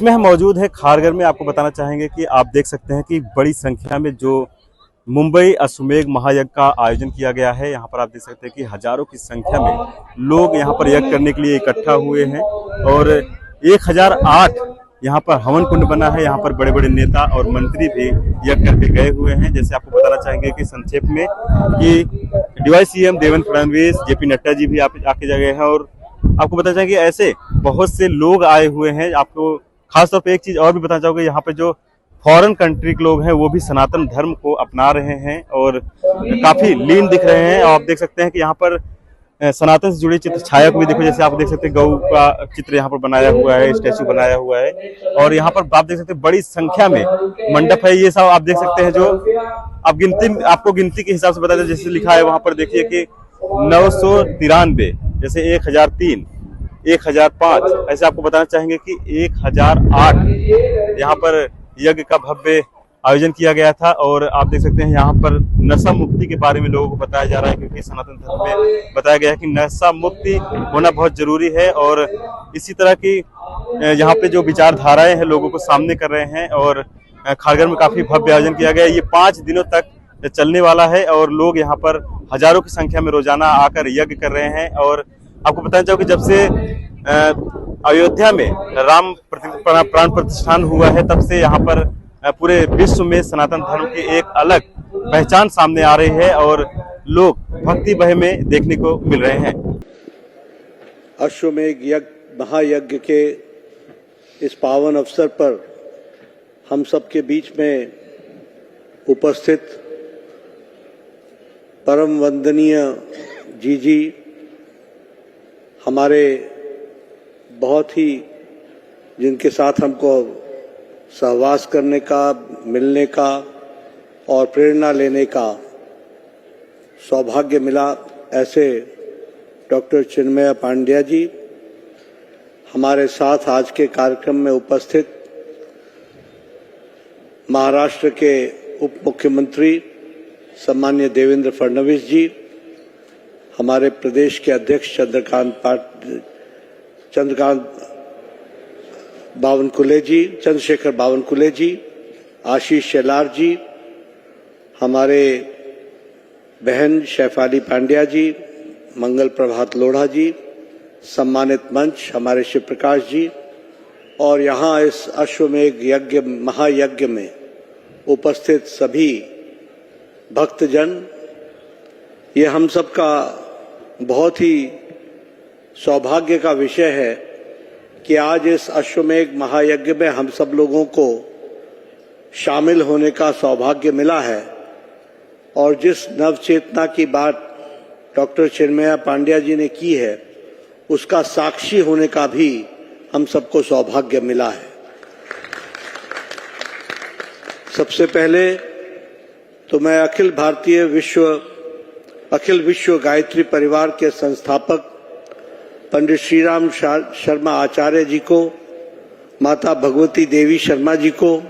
इसमें हम मौजूद है खारगर में। आपको बताना चाहेंगे कि आप देख सकते हैं कि बड़ी संख्या में जो मुंबई अश्वमेध महायज्ञ का आयोजन किया गया है, यहाँ पर आप देख सकते हैं कि हजारों की संख्या में लोग यहाँ पर यज्ञ करने के लिए इकट्ठा हुए हैं और 1008 यहाँ पर हवन कुंड बना है। यहाँ पर बड़े बड़े नेता और मंत्री भी यज्ञ करके गए हुए हैं। जैसे आपको बताना चाहेंगे कि संक्षेप में कि डीवाई सीएम देवेंद्र फडणवीस, जेपी नड्डा जी भी आके जा गए हैं और आपको बताना चाहेंगे ऐसे बहुत से लोग आए हुए हैं। आपको खासतौर पे एक चीज और भी बताना चाहूंगा, यहाँ पे जो फॉरेन कंट्री के लोग हैं वो भी सनातन धर्म को अपना रहे हैं और काफी लीन दिख रहे हैं। आप देख सकते हैं कि यहाँ पर सनातन से जुड़ी चित्र छाया को भी देखो। जैसे आप देख सकते हैं गौ का चित्र यहाँ पर बनाया हुआ है, स्टैचू बनाया हुआ है और यहाँ पर आप देख सकते हैं बड़ी संख्या में मंडप है। ये सब आप देख सकते हैं जो आप आपको गिनती के हिसाब से बता दें, जैसे लिखा है वहां पर देखिए कि 993, जैसे 1003, 1005, ऐसे आपको बताना चाहेंगे कि 1008 यहाँ पर यज्ञ का भव्य आयोजन किया गया था। और आप देख सकते हैं यहाँ पर नशा मुक्ति के बारे में लोगों को बताया जा रहा है, क्योंकि सनातन धर्म में बताया गया है कि नशा मुक्ति होना बहुत जरूरी है। और इसी तरह की यहाँ पे जो विचारधाराएं हैं लोगों को सामने कर रहे हैं और खारगर में काफी भव्य आयोजन किया गया है। ये 5 दिनों तक चलने वाला है और लोग यहाँ पर हजारों की संख्या में रोजाना आकर यज्ञ कर रहे हैं। और आपको बताना चाहूँ कि जब से अयोध्या में राम प्राण प्रतिष्ठान हुआ है, तब से यहाँ पर पूरे विश्व में सनातन धर्म की एक अलग पहचान सामने आ रही है और लोग भक्ति भय में देखने को मिल रहे हैं। अश्वमेध यज्ञ महायज्ञ के इस पावन अवसर पर हम सबके बीच में उपस्थित परम वंदनीय जी हमारे बहुत ही जिनके साथ हमको सहवास करने का, मिलने का और प्रेरणा लेने का सौभाग्य मिला, ऐसे डॉक्टर चिन्मय पांड्या जी हमारे साथ आज के कार्यक्रम में उपस्थित महाराष्ट्र के उप मुख्यमंत्री सम्मान्य देवेंद्र फडणवीस जी, हमारे प्रदेश के अध्यक्ष चंद्रशेखर बावनकुले जी, आशीष शेलार जी, हमारे बहन शैफाली पांड्या जी, मंगल प्रभात लोढ़ा जी, सम्मानित मंच हमारे शिव प्रकाश जी और यहाँ इस अश्वमेध यज्ञ महायज्ञ में उपस्थित सभी भक्तजन, ये हम सबका बहुत ही सौभाग्य का विषय है कि आज इस अश्वमेध महायज्ञ में हम सब लोगों को शामिल होने का सौभाग्य मिला है। और जिस नवचेतना की बात डॉक्टर चिन्मय पांड्या जी ने की है, उसका साक्षी होने का भी हम सबको सौभाग्य मिला है। सबसे पहले तो मैं अखिल विश्व गायत्री परिवार के संस्थापक पंडित श्रीराम शर्मा आचार्य जी को, माता भगवती देवी शर्मा जी को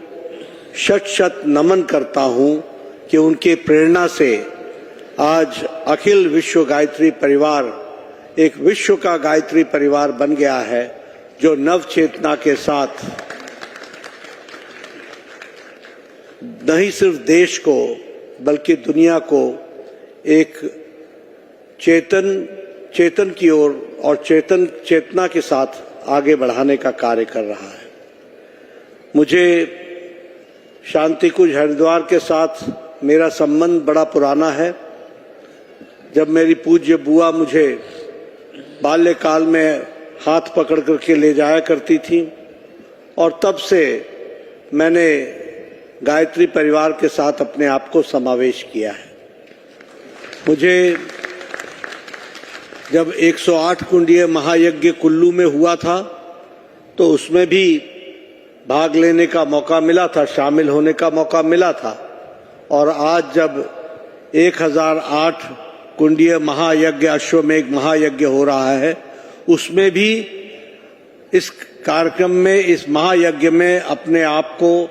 शत शत नमन करता हूं कि उनके प्रेरणा से आज अखिल विश्व गायत्री परिवार एक विश्व का गायत्री परिवार बन गया है, जो नव चेतना के साथ नहीं सिर्फ देश को बल्कि दुनिया को एक चेतन की ओर और चेतना के साथ आगे बढ़ाने का कार्य कर रहा है। मुझे शांति कुंज हरिद्वार के साथ मेरा संबंध बड़ा पुराना है। जब मेरी पूज्य बुआ मुझे बाल्यकाल में हाथ पकड़ करके ले जाया करती थी और तब से मैंने गायत्री परिवार के साथ अपने आप को समावेश किया है। मुझे जब 108 कुंडीय महायज्ञ कुल्लू में हुआ था तो उसमें भी भाग लेने का मौका मिला था, शामिल होने का मौका मिला था। और आज जब 1008 कुंडीय महायज्ञ अश्वमेध महायज्ञ हो रहा है, उसमें भी इस कार्यक्रम में, इस महायज्ञ में अपने आप को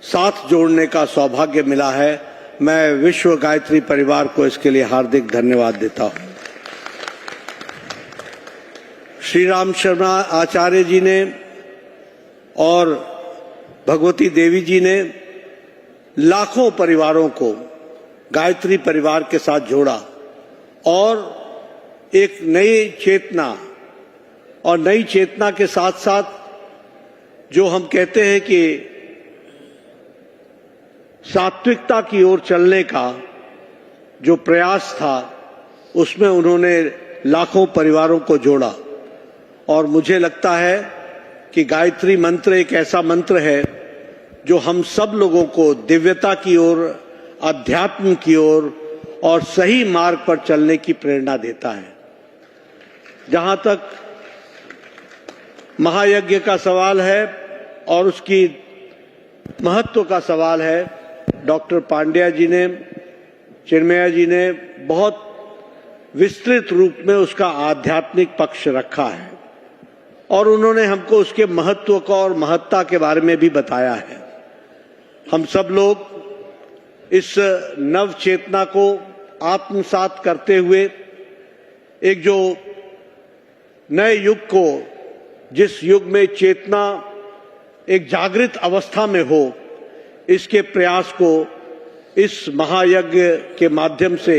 साथ जोड़ने का सौभाग्य मिला है। मैं विश्व गायत्री परिवार को इसके लिए हार्दिक धन्यवाद देता हूं। श्री राम शर्मा आचार्य जी ने और भगवती देवी जी ने लाखों परिवारों को गायत्री परिवार के साथ जोड़ा और एक नई चेतना, और नई चेतना के साथ साथ जो हम कहते हैं कि सात्विकता की ओर चलने का जो प्रयास था, उसमें उन्होंने लाखों परिवारों को जोड़ा। और मुझे लगता है कि गायत्री मंत्र एक ऐसा मंत्र है जो हम सब लोगों को दिव्यता की ओर, अध्यात्म की ओर और सही मार्ग पर चलने की प्रेरणा देता है। जहां तक महायज्ञ का सवाल है और उसकी महत्व का सवाल है, डॉक्टर पांड्या जी ने, चिन्मया जी ने बहुत विस्तृत रूप में उसका आध्यात्मिक पक्ष रखा है और उन्होंने हमको उसके महत्व को और महत्ता के बारे में भी बताया है। हम सब लोग इस नव चेतना को आत्मसात करते हुए एक जो नए युग को, जिस युग में चेतना एक जागृत अवस्था में हो, इसके प्रयास को इस महायज्ञ के माध्यम से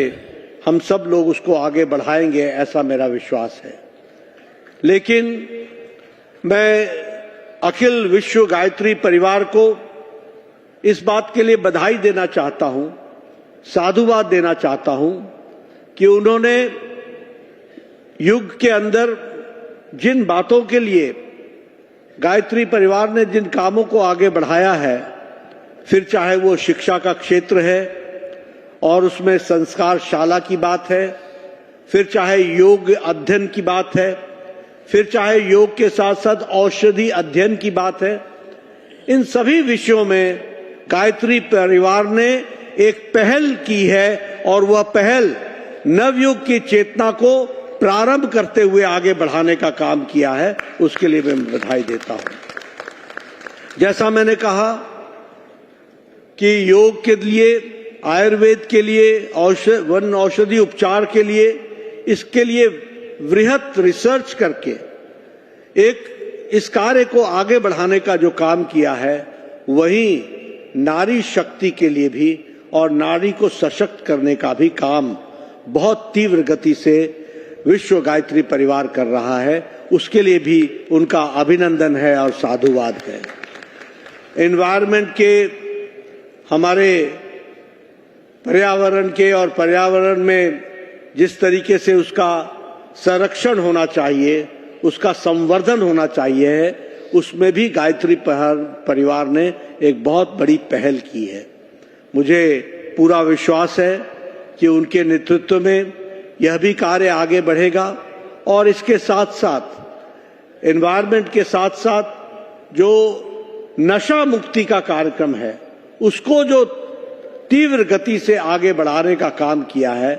हम सब लोग उसको आगे बढ़ाएंगे, ऐसा मेरा विश्वास है। लेकिन मैं अखिल विश्व गायत्री परिवार को इस बात के लिए बधाई देना चाहता हूं, साधुवाद देना चाहता हूं कि उन्होंने युग के अंदर जिन बातों के लिए गायत्री परिवार ने जिन कामों को आगे बढ़ाया है, फिर चाहे वो शिक्षा का क्षेत्र है और उसमें संस्कार शाला की बात है, फिर चाहे योग अध्ययन की बात है, फिर चाहे योग के साथ साथ औषधि अध्ययन की बात है, इन सभी विषयों में गायत्री परिवार ने एक पहल की है और वह पहल नवयुग की चेतना को प्रारंभ करते हुए आगे बढ़ाने का काम किया है। उसके लिए मैं बधाई देता हूं। जैसा मैंने कहा कि योग के लिए, आयुर्वेद के लिए, वन औषधि उपचार के लिए, इसके लिए वृहत रिसर्च करके एक इस कार्य को आगे बढ़ाने का जो काम किया है, वहीं नारी शक्ति के लिए भी और नारी को सशक्त करने का भी काम बहुत तीव्र गति से विश्व गायत्री परिवार कर रहा है। उसके लिए भी उनका अभिनंदन है और साधुवाद है। एनवायरनमेंट के, हमारे पर्यावरण के और पर्यावरण में जिस तरीके से उसका संरक्षण होना चाहिए, उसका संवर्धन होना चाहिए, उसमें भी गायत्री परिवार ने एक बहुत बड़ी पहल की है। मुझे पूरा विश्वास है कि उनके नेतृत्व में यह भी कार्य आगे बढ़ेगा और इसके साथ साथ एनवायरनमेंट के साथ साथ जो नशा मुक्ति का कार्यक्रम है, उसको जो तीव्र गति से आगे बढ़ाने का काम किया है,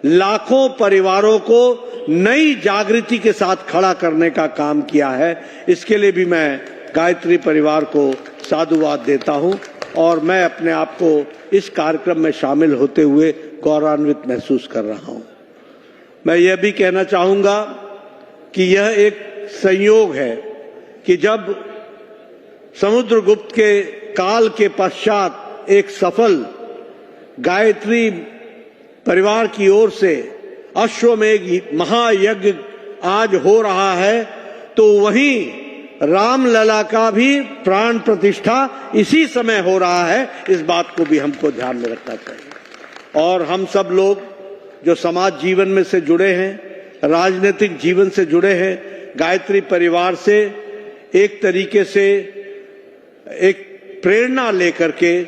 लाखों परिवारों को नई जागृति के साथ खड़ा करने का काम किया है, इसके लिए भी मैं गायत्री परिवार को साधुवाद देता हूं और मैं अपने आप को इस कार्यक्रम में शामिल होते हुए गौरवान्वित महसूस कर रहा हूं। मैं यह भी कहना चाहूंगा कि यह एक संयोग है कि जब समुद्रगुप्त के काल के पश्चात एक सफल गायत्री परिवार की ओर से अश्वमेध महायज्ञ आज हो रहा है, तो वहीं रामलला का भी प्राण प्रतिष्ठा इसी समय हो रहा है। इस बात को भी हमको ध्यान में रखना चाहिए। और हम सब लोग जो समाज जीवन में से जुड़े हैं, राजनीतिक जीवन से जुड़े हैं, गायत्री परिवार से एक तरीके से एक प्रेरणा लेकर के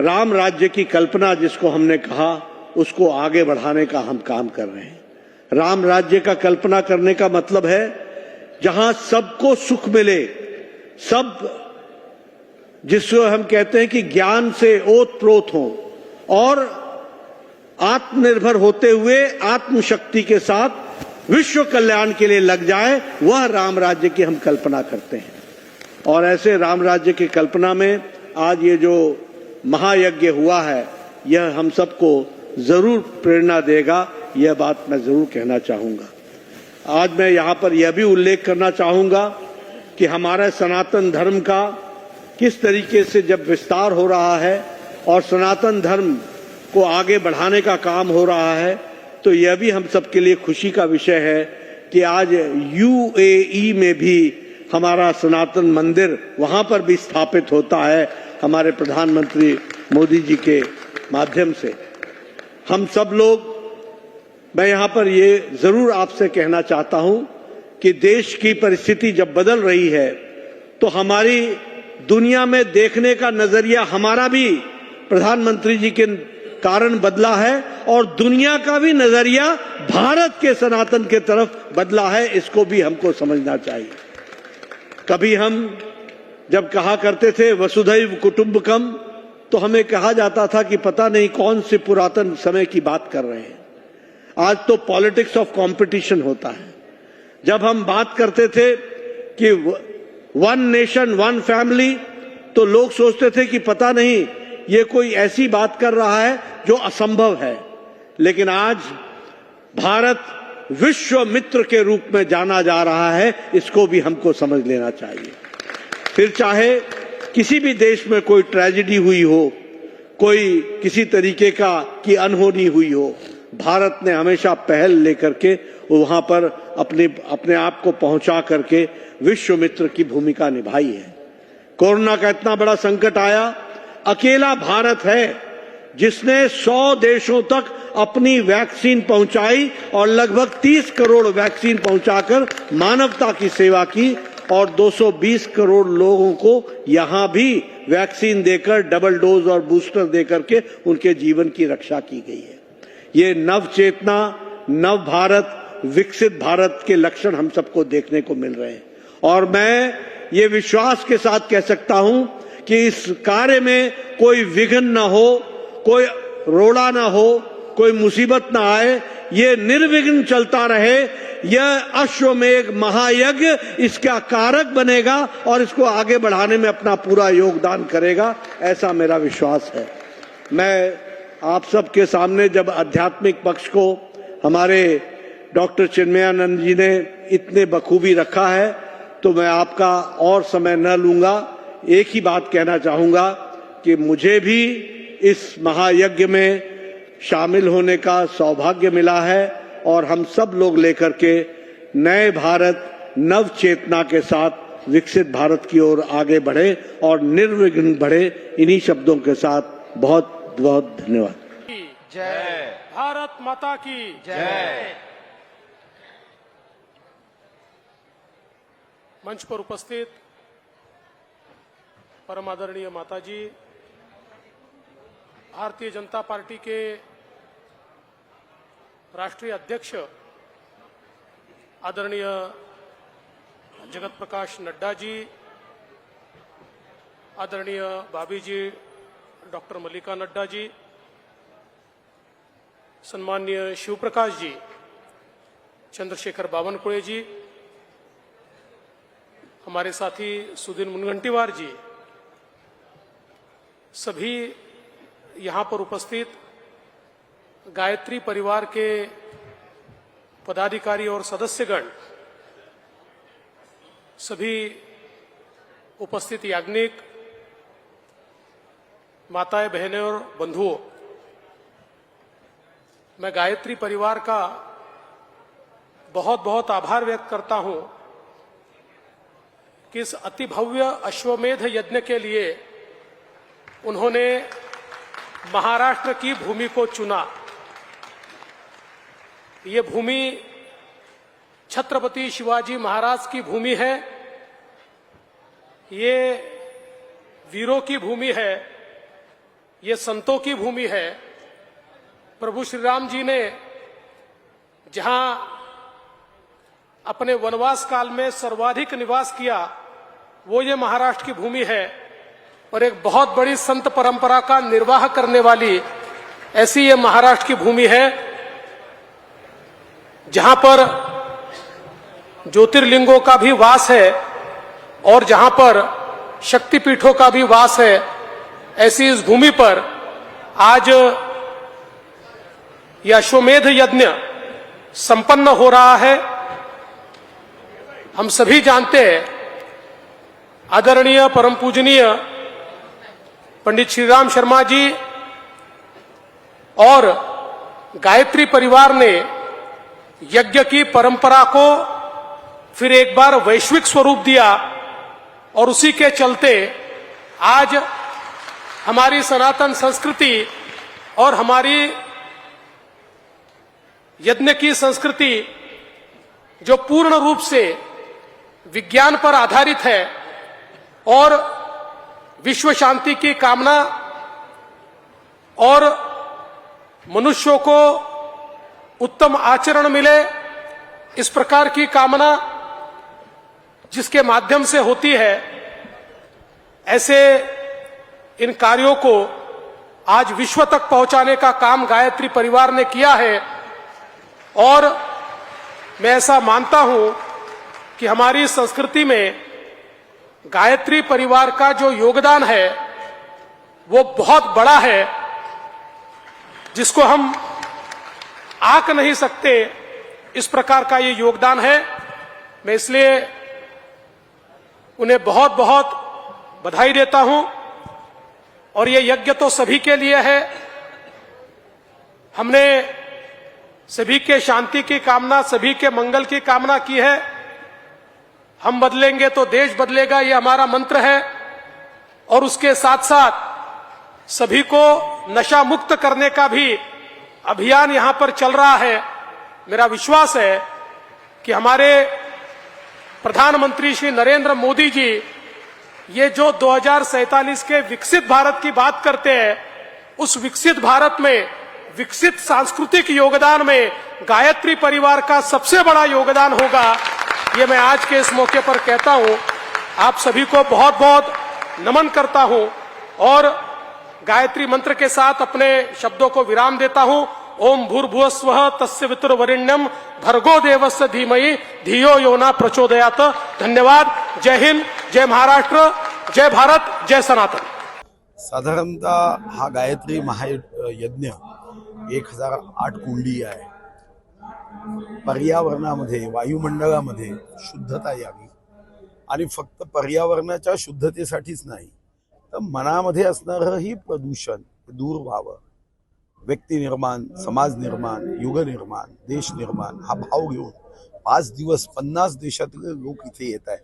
राम राज्य की कल्पना, जिसको हमने कहा, उसको आगे बढ़ाने का हम काम कर रहे हैं। राम राज्य का कल्पना करने का मतलब है जहां सबको सुख मिले, सब जिसको हम कहते हैं कि ज्ञान से ओतप्रोत हो और आत्मनिर्भर होते हुए आत्मशक्ति के साथ विश्व कल्याण के लिए लग जाए, वह राम राज्य की हम कल्पना करते हैं। और ऐसे राम राज्य की कल्पना में आज ये जो महायज्ञ हुआ है, यह हम सबको जरूर प्रेरणा देगा, यह बात मैं जरूर कहना चाहूंगा। आज मैं यहां पर यह भी उल्लेख करना चाहूंगा कि हमारा सनातन धर्म का किस तरीके से जब विस्तार हो रहा है और सनातन धर्म को आगे बढ़ाने का काम हो रहा है, तो यह भी हम सबके लिए खुशी का विषय है कि आज यूएई में भी हमारा सनातन मंदिर वहां पर भी स्थापित होता है हमारे प्रधानमंत्री मोदी जी के माध्यम से। हम सब लोग, मैं यहां पर ये जरूर आपसे कहना चाहता हूं कि देश की परिस्थिति जब बदल रही है तो हमारी दुनिया में देखने का नजरिया हमारा भी प्रधानमंत्री जी के कारण बदला है और दुनिया का भी नजरिया भारत के सनातन के तरफ बदला है। इसको भी हमको समझना चाहिए। कभी हम जब कहा करते थे वसुधैव कुटुंबकम, तो हमें कहा जाता था कि पता नहीं कौन से पुरातन समय की बात कर रहे हैं। आज तो पॉलिटिक्स ऑफ कंपटीशन होता है। जब हम बात करते थे कि वन नेशन वन फैमिली, तो लोग सोचते थे कि पता नहीं ये कोई ऐसी बात कर रहा है जो असंभव है। लेकिन आज भारत विश्व मित्र के रूप में जाना जा रहा है, इसको भी हमको समझ लेना चाहिए। फिर चाहे किसी भी देश में कोई ट्रेजेडी हुई हो, कोई किसी तरीके की अनहोनी हुई हो, भारत ने हमेशा पहल लेकर के वहां पर अपने आप को पहुंचा करके विश्व मित्र की भूमिका निभाई है। कोरोना का इतना बड़ा संकट आया, अकेला भारत है जिसने 100 देशों तक अपनी वैक्सीन पहुंचाई और लगभग 30 करोड़ वैक्सीन पहुंचाकर मानवता की सेवा की और 220 करोड़ लोगों को यहां भी वैक्सीन देकर डबल डोज और बूस्टर देकर के उनके जीवन की रक्षा की गई है। ये नव चेतना, नव भारत, विकसित भारत के लक्षण हम सबको देखने को मिल रहे हैं। और मैं ये विश्वास के साथ कह सकता हूं कि इस कार्य में कोई विघ्न न हो, कोई रोड़ा न हो, कोई मुसीबत न आए, ये निर्विघ्न चलता रहे। यह अश्वमेध महायज्ञ इसका कारक बनेगा और इसको आगे बढ़ाने में अपना पूरा योगदान करेगा, ऐसा मेरा विश्वास है। मैं आप सबके सामने जब आध्यात्मिक पक्ष को हमारे डॉक्टर चिन्मयानंद जी ने इतने बखूबी रखा है, तो मैं आपका और समय न लूंगा। एक ही बात कहना चाहूंगा कि मुझे भी इस महायज्ञ में शामिल होने का सौभाग्य मिला है और हम सब लोग लेकर के नए भारत, नव चेतना के साथ विकसित भारत की ओर आगे बढ़े और निर्विघ्न बढ़े। इन्हीं शब्दों के साथ बहुत बहुत धन्यवाद। जय भारत माता की जय। मंच पर उपस्थित परम आदरणीय माताजी, भारतीय जनता पार्टी के राष्ट्रीय अध्यक्ष आदरणीय जगत प्रकाश नड्डा जी, आदरणीय भाभी जी डॉक्टर मल्लिका नड्डा जी, सम्माननीय शिव प्रकाश जी, चंद्रशेखर बावनकुळे जी, हमारे साथी सुधीर मुनगंटीवार जी, सभी यहाँ पर उपस्थित गायत्री परिवार के पदाधिकारी और सदस्यगण, सभी उपस्थित याज्ञिक, माताएं, बहनें और बंधुओं, मैं गायत्री परिवार का बहुत बहुत आभार व्यक्त करता हूं कि इस अति भव्य अश्वमेध यज्ञ के लिए उन्होंने महाराष्ट्र की भूमि को चुना। ये भूमि छत्रपति शिवाजी महाराज की भूमि है, ये वीरों की भूमि है, ये संतों की भूमि है। प्रभु श्री राम जी ने जहां अपने वनवास काल में सर्वाधिक निवास किया, वो ये महाराष्ट्र की भूमि है और एक बहुत बड़ी संत परंपरा का निर्वाह करने वाली ऐसी ये महाराष्ट्र की भूमि है, जहां पर ज्योतिर्लिंगों का भी वास है और जहां पर शक्तिपीठों का भी वास है। ऐसी इस भूमि पर आज यह अश्वमेध यज्ञ संपन्न हो रहा है। हम सभी जानते हैं आदरणीय परम पूजनीय पंडित श्रीराम शर्मा जी और गायत्री परिवार ने यज्ञ की परंपरा को फिर एक बार वैश्विक स्वरूप दिया और उसी के चलते आज हमारी सनातन संस्कृति और हमारी यज्ञ की संस्कृति जो पूर्ण रूप से विज्ञान पर आधारित है और विश्व शांति की कामना और मनुष्यों को उत्तम आचरण मिले इस प्रकार की कामना जिसके माध्यम से होती है, ऐसे इन कार्यों को आज विश्व तक पहुंचाने का काम गायत्री परिवार ने किया है। और मैं ऐसा मानता हूं कि हमारी संस्कृति में गायत्री परिवार का जो योगदान है वो बहुत बड़ा है, जिसको हम आंक नहीं सकते, इस प्रकार का ये योगदान है। मैं इसलिए उन्हें बहुत बहुत बधाई देता हूं। और ये यज्ञ तो सभी के लिए है। हमने सभी के शांति की कामना, सभी के मंगल की कामना की है। हम बदलेंगे तो देश बदलेगा, ये हमारा मंत्र है। और उसके साथ साथ सभी को नशा मुक्त करने का भी अभियान यहां पर चल रहा है। मेरा विश्वास है कि हमारे प्रधानमंत्री श्री नरेंद्र मोदी जी ये जो 2047 के विकसित भारत की बात करते हैं, उस विकसित भारत में विकसित सांस्कृतिक योगदान में गायत्री परिवार का सबसे बड़ा योगदान होगा। ये मैं आज के इस मौके पर कहता हूं। आप सभी को बहुत बहुत नमन करता हूं और गायत्री मंत्र के साथ अपने शब्दों को विराम देता हूं। ओम भूर्भुवस्वः तस्य वितुर्वरेण्यं भर्गो देवस्य धीमहि धियो यो न प्रचोदयात्। धन्यवाद। जय हिंद, जय महाराष्ट्र, जय भारत, जय सनातन। साधारणतः हा गायत्री महायज्ञ 1008 कुंडी आहे। पर्यावरणामध्ये, वायुमंडळामध्ये शुद्धता यावी आणि फक्त पर्यावरणाच्या शुद्धतेसाठीच नाही तर मनामध्ये असणारं ही प्रदूषण दूर व्हावं। व्यक्ती निर्माण, समाज निर्माण, युग निर्माण, देश निर्माण हा भाव घेऊन 5 दिवस 50 देशातले लोक इथे येत आहेत।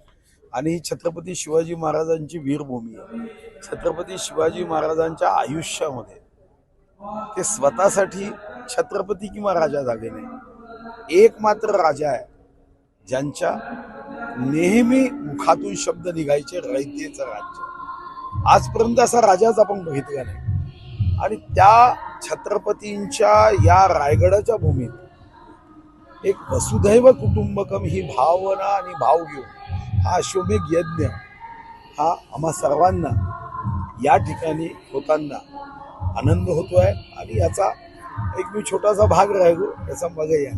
आणि ही छत्रपती शिवाजी महाराजांची वीरभूमी आहे। छत्रपती शिवाजी महाराजांच्या आयुष्यामध्ये ते स्वतःसाठी छत्रपती किंवा राजा झाले नाही, एकमात्र राजा आहे ज्यांच्या नेहमी मुखातून शब्द निघायचे रयतेचं राज्य। आजपर्यंत असा राजाच आपण बघितला नाही। आणि त्या छत्रपतींच्या या रायगडाच्या भूमीत एक वसुधैव कुटुंबकम ही भावना आणि भाव घेऊन हा अश्वमेध यज्ञ हा आम्हा सर्वांना या ठिकाणी होताना आनंद होतोय। आणि याचा एक मी छोटासा भाग राहिलो, याचा मजा या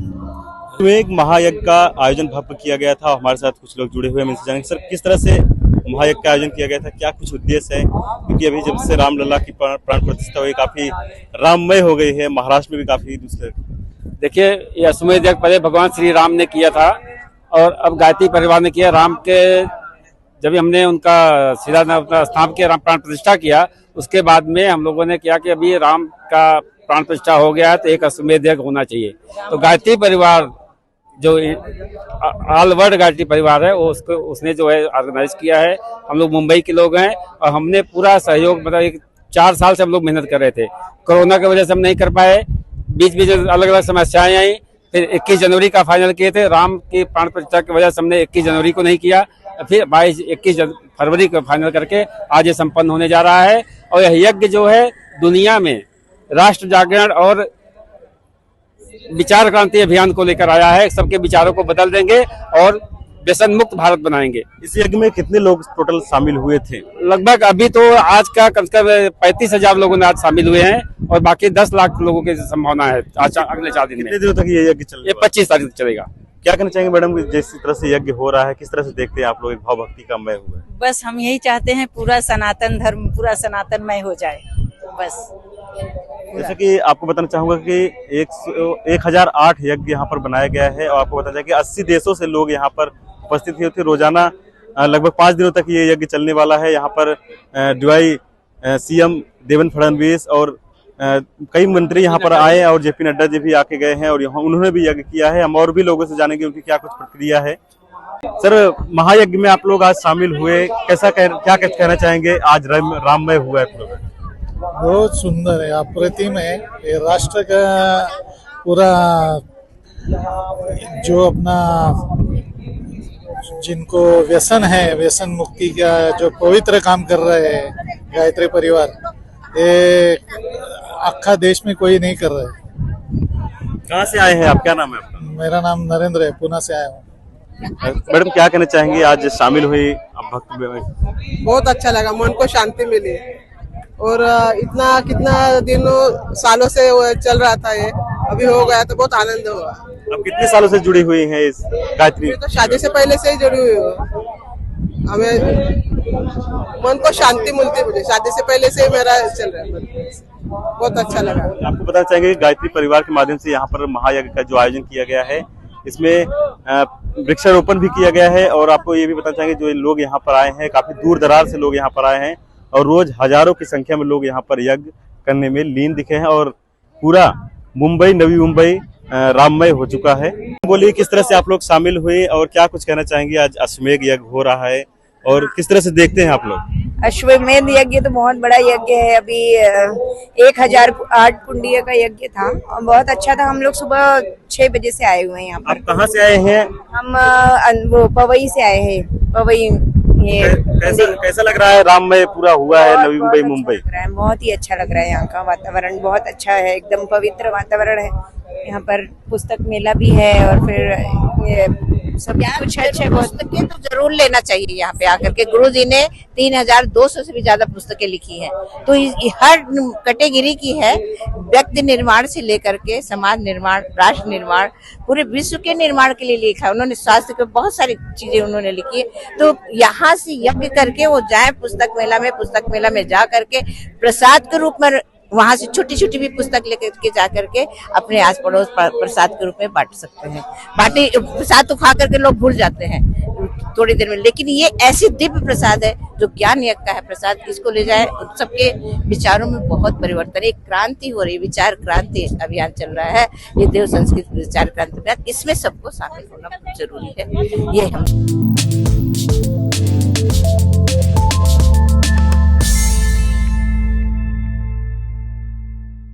एक महायज्ञ का आयोजन भव्य किया गया था। हमारे साथ कुछ लोग जुड़े हुए हैं। मैं जानेंगे सर किस तरह से महायज्ञ का आयोजन किया गया था, क्या कुछ उद्देश्य है? क्योंकि अभी जब से रामलला की प्राण प्रतिष्ठा हुई, काफी राममय हो गई है। महाराष्ट्र में भी काफी दूसरे देखिए, ये अश्वमेध यज्ञ पहले भगवान श्री राम ने किया था और अब गायत्री परिवार ने किया। राम के जब हमने उनका सीधा स्थापना के राम प्राण प्रतिष्ठा किया, उसके बाद में हम लोगों ने किया कि अभी राम का प्राण प्रतिष्ठा हो गया है तो एक अश्वमेध यज्ञ होना चाहिए। तो गायत्री परिवार जो ऑल वर्ल्ड गायत्री परिवार है वो उसने जो है ऑर्गेनाइज किया है। हम लोग मुंबई के लोग हैं और हमने पूरा सहयोग, मतलब 4 साल से हम लोग मेहनत कर रहे थे। कोरोना की वजह से हम नहीं कर पाए, बीच बीच अलग अलग समस्याएं आई। फिर 21 जनवरी का फाइनल किए थे। राम की प्राण प्रतिष्ठा की वजह से हमने 21 जनवरी को नहीं किया, फिर 21 फरवरी को फाइनल करके आज ये संपन्न होने जा रहा है। और यह यज्ञ जो है दुनिया में राष्ट्र जागरण और विचार क्रांति अभियान को लेकर आया है। सबके विचारों को बदल देंगे और व्यसन मुक्त भारत बनाएंगे। इस यज्ञ में कितने लोग टोटल शामिल हुए थे? लगभग अभी तो आज का कम से कम 35,000 लोगों ने आज शामिल हुए हैं और बाकी 10 लाख लोगों की संभावना है आज अगले 4 दिन में। कितने दिनों तक ये यज्ञ चलेगा? ये 25 तारीख तक चलेगा। क्या कहना चाहेंगे मैडम, जिस तरह से यज्ञ हो रहा है किस तरह से देखते हैं आप लोग, एक भाव भक्ति का मय हुआ है? बस हम यही चाहते हैं पूरा सनातन धर्म पूरा सनातनमय हो जाए बस। जैसे कि आपको बताना चाहूंगा कि 1008 यज्ञ यहाँ पर बनाया गया है और आपको बताना चाहिए कि 80 देशों से लोग यहाँ पर उपस्थित हुए थे। रोजाना लगभग 5 दिनों तक ये यज्ञ चलने वाला है। यहाँ पर डीवाई सीएम देवेंद्र फडणवीस और कई मंत्री यहाँ पर आए और जेपी नड्डा जी भी आके गए हैं और यहाँ उन्होंने भी यज्ञ किया है। हम और भी लोगों से जानेंगे उनकी क्या कुछ प्रतिक्रिया है। सर, महायज्ञ में आप लोग आज शामिल हुए, क्या कहना चाहेंगे? आज राममय हुआ है पूरा। बहुत सुंदर है, अप्रतिम है। ये राष्ट्र का पूरा जो अपना जिनको व्यसन है, व्यसन मुक्ति का जो पवित्र काम कर रहे हैं गायत्री परिवार, ये अक्खा देश में कोई नहीं कर रहा है। कहाँ से आए हैं आप? क्या नाम है आपका? मेरा नाम नरेंद्र है, पुणे से आया हूँ। मैडम, क्या कहना चाहेंगे? आज शामिल हुई आप भक्त में? बहुत अच्छा लगा, मन को शांति मिली। और इतना कितना दिनों सालों से चल रहा था, ये अभी हो गया तो बहुत आनंद हुआ। अब कितने सालों से जुड़ी हुई हैं इस गायत्री? मैं तो शादी से पहले से ही जुड़ी हुई हूँ। हमें मन को शांति मिलती, मुझे शादी से पहले से ही मेरा चल रहा है। बहुत अच्छा लगा। आपको बताना चाहेंगे कि गायत्री परिवार के माध्यम से यहाँ पर महायज्ञ का जो आयोजन किया गया है, इसमें वृक्षारोपण भी किया गया है। और आपको ये भी बताना चाहेंगे, जो लोग यहाँ पर आए हैं, काफी दूर दराज से लोग यहाँ पर आए हैं और रोज हजारों की संख्या में लोग यहाँ पर यज्ञ करने में लीन दिखे हैं और पूरा मुंबई, नवी मुंबई राममय हो चुका है। बोलिए, किस तरह से आप लोग शामिल हुए और क्या कुछ कहना चाहेंगे? आज अश्वमेध यज्ञ हो रहा है और किस तरह से देखते हैं आप लोग? अश्वमेध यज्ञ तो बहुत बड़ा यज्ञ है। अभी 1008 कुंडिया का यज्ञ था और बहुत अच्छा था। हम लोग सुबह 6 बजे से आए हुए हैं यहाँ पर। आप कहाँ से आए हैं? हम वो पवई से आए हैं। पवई कैसा लग रहा है? राममय पूरा हुआ है नवी मुंबई, मुंबई। बहुत ही अच्छा लग रहा है। यहाँ का वातावरण बहुत अच्छा है, एकदम पवित्र वातावरण है। यहाँ पर पुस्तक मेला भी है और फिर सब कुछ अच्छे। पुस्तकें तो जरूर लेना चाहिए यहाँ पे आकर के। गुरु जी ने 3200 से भी ज्यादा पुस्तकें लिखी हैं, तो हर कैटेगरी की है। व्यक्ति निर्माण से लेकर के समाज निर्माण, राष्ट्र निर्माण, पूरे विश्व के निर्माण के लिए लिखा है उन्होंने। स्वास्थ्य के बहुत सारी चीजें उन्होंने लिखी है। तो यहाँ से यज्ञ करके वो जाए पुस्तक मेला में जा करके प्रसाद के रूप में, वहां से छोटी छोटी भी पुस्तक लेकर के जा करके अपने आस पड़ोस प्रसाद के रूप में बांट सकते हैं। प्रसाद तो खा करके लोग भूल जाते हैं थोड़ी देर में, लेकिन ये ऐसी दिव्य प्रसाद है जो ज्ञान यज्ञ का है प्रसाद। इसको ले जाए, सबके विचारों में बहुत परिवर्तन, एक क्रांति हो रही, विचार क्रांति अभियान चल रहा है। ये देव संस्कृत विचार क्रांति अभियान, इसमें सबको शामिल होना जरूरी है। ये हम